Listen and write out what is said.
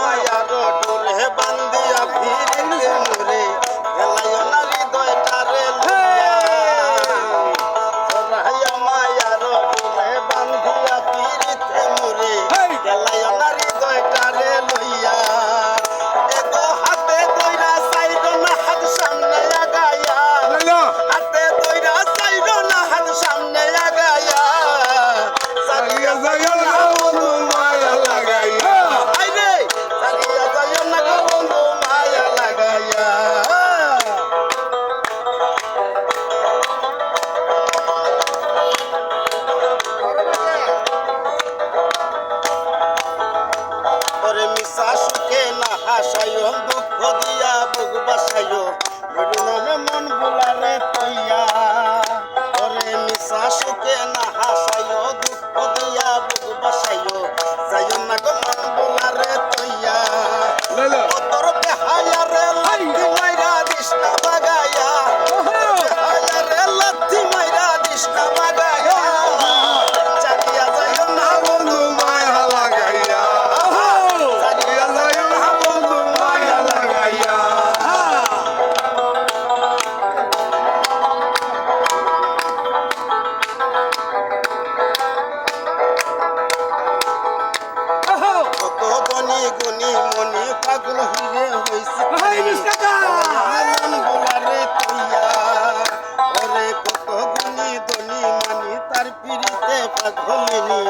মায়ার ডোরে বান্দিয়া ফিরিতে মোরে গেলায় না হৃদয়টারে লইয়া রায়া মায়ার ডোরে বান্দিয়া ফিরিতে মোরে গেলায় না হৃদয়টারে লইয়া এগো হাতে দইরা চাইরো না হাত সামনে আগায়া হাতে দইরা চাইরো না হাত সামনে আগায়া সারিয়া যায় না বন্ধু মায়া লাগাইয়া আইরে সারিয়া যায় না বন্ধু মায়া লাগাইয়া ওরে মিশা সুখে না হাসায়ো দুঃখ দিয়া বুক বাসায়ো গুরু নামে মন ভুলারে তৈয়া ওরে মিশা সুখে না হাসায়ো দুঃখ দিয়া বুক বাসায়ো যায় না গো মন ভুলারে তৈয়া তোর বেহায়া রে লাথি মাইরা দিস না বাগায়া বেহায়া রে লাথি মাইরা দিস না বাগায়া চালিয়া যায় না বন্ধু মায়া লাগাইয়া চালিয়া যায় না বন্ধু মায়া লাগাইয়া কত গনি গুনি মনি পাগল হইরে হইছে মন ভুলারে তৈয়া ওরে কত গুনি ধনি মানি তার পিড়িতে পাগলিনী